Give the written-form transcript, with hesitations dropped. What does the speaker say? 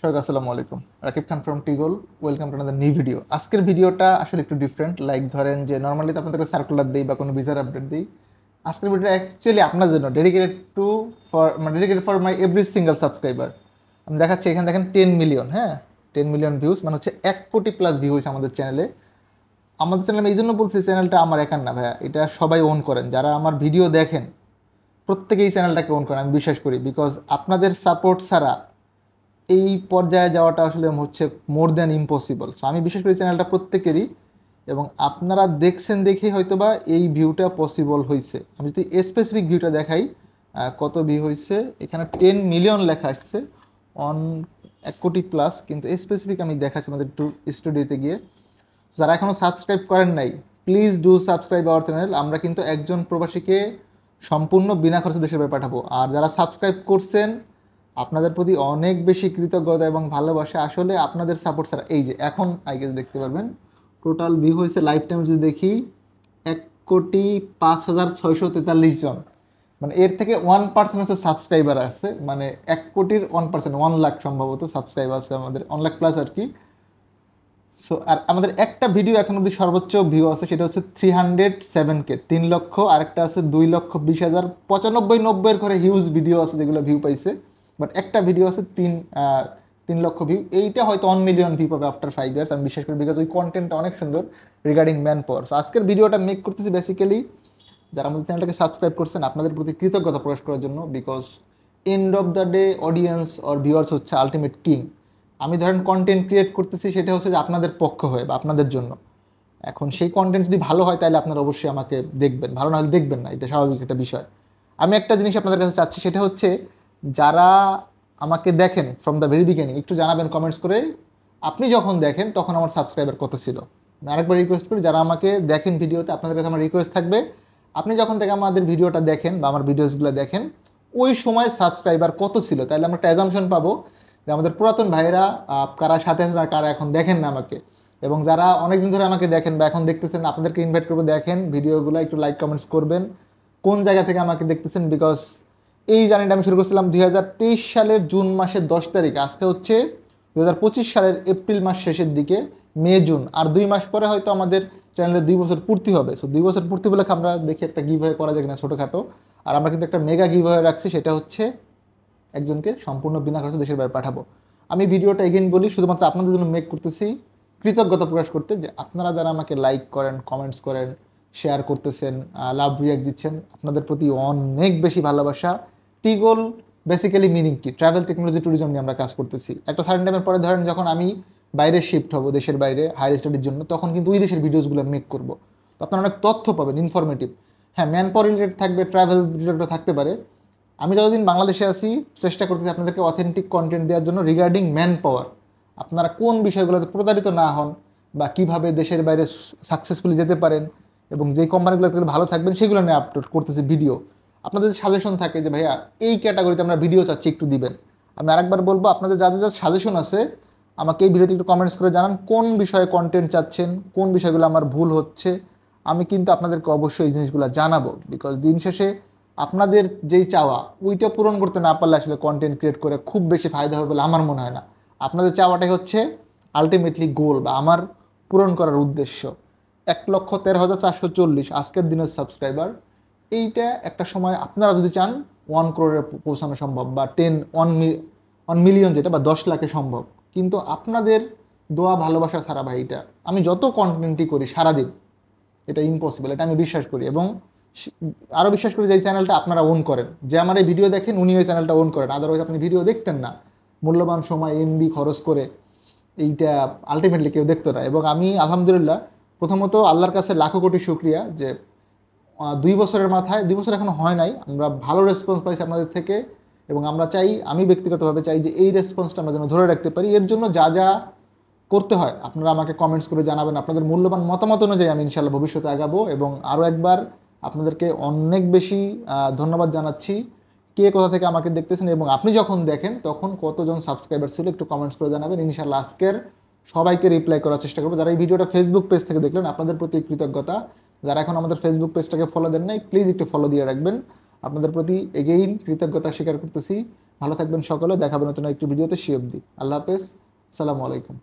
সবাইকে আসসালামু আলাইকুম। রাকিব খান ফ্রম টিগল। Welcome to another new video. আজকের ভিডিওটা আসলে একটু ডিফারেন্ট। লাইক ধরেন যে নর্মালি তো আপনাদেরকে সার্কুলার দিই বা কোনো ভিসার আপডেট দিই। আজকের ভিডিওটা অ্যাকচুয়ালি আপনার জন্য dedicated dedicated for my every single subscriber. আমি দেখাচ্ছি এখানে দেখেন 10 মিলিয়ন, হ্যাঁ, 10 মিলিয়ন ভিউজ, মানে হচ্ছে 1 কোটি প্লাস ভিউ হয়েছে আমাদের চ্যানেলে। আমাদের চ্যানেলে আমি এই জন্য বলছি চ্যানেলটা আমার একার না ভাইয়া, এটা সবাই ওন করেন। যারা আমার ভিডিও দেখেন প্রত্যেকেই চ্যানেলটাকে ওন করেন, আমি বিশ্বাস করি। বিকজ আপনাদের সাপোর্ট ছাড়া এই পর্যায়ে যাওয়াটা আসলে হচ্ছে মোর দ্যান ইম্পসিবল। সো আমি বিশেষ করে চ্যানেলটা প্রত্যেকেরই, এবং আপনারা দেখছেন দেখেই হয়তো বা এই ভিউটা পসিবল হয়েছে। আমি যদি স্পেসিফিক ভিউটা দেখাই, কত ভিউ হয়েছে এখানে 10 মিলিয়ন লেখা আসছে অন 1 কোটি প্লাস, কিন্তু স্পেসিফিক আমি দেখাচ্ছি আমাদের একটু স্টুডিওতে গিয়ে। যারা এখনও সাবস্ক্রাইব করেন নাই, please do subscribe our channel. আমরা কিন্তু একজন প্রবাসীকে সম্পূর্ণ বিনা খরচে দেশের বাইরে পাঠাবো। আর যারা সাবস্ক্রাইব করছেন, আপনাদের প্রতি অনেক বেশি কৃতজ্ঞতা এবং ভালোবাসা। আসলে আপনাদের সাপোর্ট ছাড়া এই যে এখন গেস দেখতে পারবেন টোটাল ভিউ হয়েছে লাইফ টাইম যদি দেখি 1,05,643 জন। মানে এর থেকে 1% হচ্ছে সাবস্ক্রাইবার আছে, মানে 1 কোটির 1%, 1 লাখ সম্ভবত সাবস্ক্রাইবার আছে আমাদের, 1 লাখ প্লাস আর কি। সো আর আমাদের একটা ভিডিও এখন অবধি সর্বোচ্চ ভিউ আছে, সেটা হচ্ছে 307K, 3 লক্ষ। আরেকটা আছে 2,20,000, 95-90-এর করে হিউজ ভিডিও আছে যেগুলো ভিউ পাইছে। বাট একটা ভিডিও আছে 3 লক্ষ ভিউ। এইটা হয়তো 1 মিলিয়ন ভিউ পাবে আফটার 5 ইয়ার্স, আমি বিশ্বাস করি। বিকজ ওই কন্টেন্টটা অনেক সুন্দর রিগার্ডিং ম্যান পাওয়ার। সো আজকের ভিডিওটা মেক করতেছি বেসিক্যালি যারা আমাদের চ্যানেলটাকে সাবস্ক্রাইব করছেন আপনাদের প্রতি কৃতজ্ঞতা প্রকাশ করার জন্য। Because end of the day audience or viewers হচ্ছে আলটিমেট কিং। আমি ধরেন কন্টেন্ট ক্রিয়েট করতেছি, সেটা হচ্ছে যে আপনাদের পক্ষ হয়ে বা আপনাদের জন্য। এখন সেই কন্টেন্ট যদি ভালো হয় তাহলে আপনারা অবশ্যই আমাকে দেখবেন, ভালো না হলে দেখবেন না, এটা স্বাভাবিক একটা বিষয়। আমি একটা জিনিস আপনাদের কাছে চাচ্ছি, সেটা হচ্ছে যারা আমাকে দেখেন ফ্রম দ্য ভেরি বিগিনিং, একটু জানাবেন কমেন্টস করে আপনি যখন দেখেন তখন আমার সাবস্ক্রাইবার কত ছিল। আমি আরেকবার রিকোয়েস্ট করি, যারা আমাকে দেখেন ভিডিওতে, আপনাদের কাছে আমার রিকোয়েস্ট থাকবে আপনি যখন থেকে আমাদের ভিডিওটা দেখেন বা আমার ভিডিওসগুলো দেখেন ওই সময় সাবস্ক্রাইবার কত ছিল, তাহলে আমরা একটা অ্যাজাম্পশন পাবো যে আমাদের পুরাতন ভাইয়েরা কারা সাথে আছেন আর কারা এখন দেখেন না আমাকে। এবং যারা অনেকদিন ধরে আমাকে দেখেন বা এখন দেখতেছেন, আপনাদেরকে ইনভাইট করবো, দেখেন ভিডিওগুলো, একটু লাইক কমেন্টস করবেন কোন জায়গা থেকে আমাকে দেখতেছেন। বিকজ এই জার্নিটা আমি শুরু করছিলাম 2023 সালের জুন মাসের 10 তারিখ। আজকে হচ্ছে 2025 সালের এপ্রিল মাস শেষের দিকে, মে জুন, আর 2 মাস পরে হয়তো আমাদের চ্যানেলে 2 বছর পূর্তি হবে। সো 2 বছর পূর্তি বলে আমরা দেখি একটা গিভ ওয়ে করা যায় কিনা ছোটোখাটো। আর আমরা কিন্তু একটা মেগা গিভ ওয়ে রাখছি, সেটা হচ্ছে একজনকে সম্পূর্ণ বিনা খরচে দেশের বাইরে পাঠাবো। আমি ভিডিওটা এগেইন বলি শুধুমাত্র আপনাদের জন্য মেক করতেছি, কৃতজ্ঞতা প্রকাশ করতে, যে আপনারা যারা আমাকে লাইক করেন, কমেন্টস করেন, শেয়ার করতেছেন, লাভ রিয়াক্ট দিচ্ছেন, আপনাদের প্রতি অনেক বেশি ভালোবাসা। টিগল বেসিক্যালি মিনিং কি, ট্রাভেল টেকনোলজি ট্যুরিজম নিয়ে আমরা কাজ করতেছি। একটা সার্টেন টাইমের পরে ধরেন যখন আমি বাইরে শিফট হব, দেশের বাইরে হায়ার স্টাডির জন্য, তখন কিন্তু ওই দেশের ভিডিওসগুলো মেক করবো। তো আপনারা অনেক তথ্য পাবেন, ইনফরমেটিভ। হ্যাঁ, ম্যান পাওয়ার রিলেটেড থাকবে, ট্রাভেল রিলেটেড থাকতে পারে। আমি যতদিন বাংলাদেশে আছি চেষ্টা করতেছি আপনাদেরকে অথেন্টিক কন্টেন্ট দেওয়ার জন্য রিগার্ডিং ম্যান পাওয়ার। আপনারা কোন বিষয়গুলোতে প্রতারিত না হন বা কিভাবে দেশের বাইরে সাকসেসফুলি যেতে পারেন এবং যেই কোম্পানিগুলোতে ভালো থাকবেন সেগুলো নিয়ে আপলোড করতেছি ভিডিও। আপনাদের সাজেশন থাকে যে ভাইয়া এই ক্যাটাগরিতে আমরা ভিডিও চাচ্ছি, একটু দিবেন। আমি আরেকবার বলবো, আপনাদের যাদের যা সাজেশন আছে আমাকে এই ভিডিওতে একটু কমেন্টস করে জানান কোন বিষয়ে কন্টেন্ট চাচ্ছেন, কোন বিষয়গুলো আমার ভুল হচ্ছে। আমি কিন্তু আপনাদেরকে অবশ্যই এই জিনিসগুলো জানাবো। বিকজ দিন শেষে আপনাদের যেই চাওয়া ওইটা পূরণ করতে না পারলে আসলে কন্টেন্ট ক্রিয়েট করে খুব বেশি ফায়দা হবে বলে আমার মনে হয় না। আপনাদের চাওয়াটাই হচ্ছে আলটিমেটলি গোল বা আমার পূরণ করার উদ্দেশ্য। 1,13,440 আজকের দিনের সাবস্ক্রাইবার, এইটা একটা সময় আপনারা যদি চান 1 crore পৌঁছানো সম্ভব, বা 1 মিলিয়ন যেটা, বা 10 লাখে সম্ভব। কিন্তু আপনাদের দোয়া ভালোবাসা ছাড়া ভাই, এটা আমি যত কন্টেন্টই করি সারাদিন, এটা ইম্পসিবল, এটা আমি বিশ্বাস করি। এবং আরও বিশ্বাস করি যে এই চ্যানেলটা আপনারা ওন করেন, যে আমার এই ভিডিও দেখেন উনি ওই চ্যানেলটা ওন করেন, আদারওয়াইজ আপনি ভিডিও দেখতেন না, মূল্যবান সময় এমবি খরচ করে এইটা আলটিমেটলি কেউ দেখতো না। এবং আমি আলহামদুলিল্লাহ প্রথমত আল্লাহর কাছে লাখো কোটি শুক্রিয়া যে 2 বছরের মাথায়, 2 বছর এখনো হয় নাই, আমরা ভালো রেসপন্স পাইছি আপনাদের থেকে। এবং আমরা চাই, আমি ব্যক্তিগতভাবে চাই যে এই রেসপন্সটা আমরা যেন ধরে রাখতে পারি। এর জন্য যা যা করতে হয় আপনারা আমাকে কমেন্টস করে জানাবেন, আপনাদের মূল্যবান মতামত অনুযায়ী আমি ইনশাআল্লাহ ভবিষ্যতে আগাবো। এবং আরও একবার আপনাদেরকে অনেক বেশি ধন্যবাদ জানাচ্ছি। কে কোথা থেকে আমাকে দেখতেছেন এবং আপনি যখন দেখেন তখন কতজন সাবস্ক্রাইবার ছিল একটু কমেন্টস করে জানাবেন। ইনশাআল্লাহ আজকের সবাইকে রিপ্লাই করার চেষ্টা করবো। যারা এই ভিডিওটা ফেসবুক পেজ থেকে দেখলেন আপনাদের প্রতি কৃতজ্ঞতা। যারা এখন আমাদের ফেসবুক পেজটাকে ফলো দেন নাই প্লিজ একটু ফলো দিয়ে রাখবেন। আপনাদের প্রতি এগেইন কৃতজ্ঞতা স্বীকার করতেছি। ভালো থাকবেন সকলে, দেখাবেন নতুন একটি ভিডিওতে। সে অবধি আল্লাহ হাফেজ, আসসালামু আলাইকুম।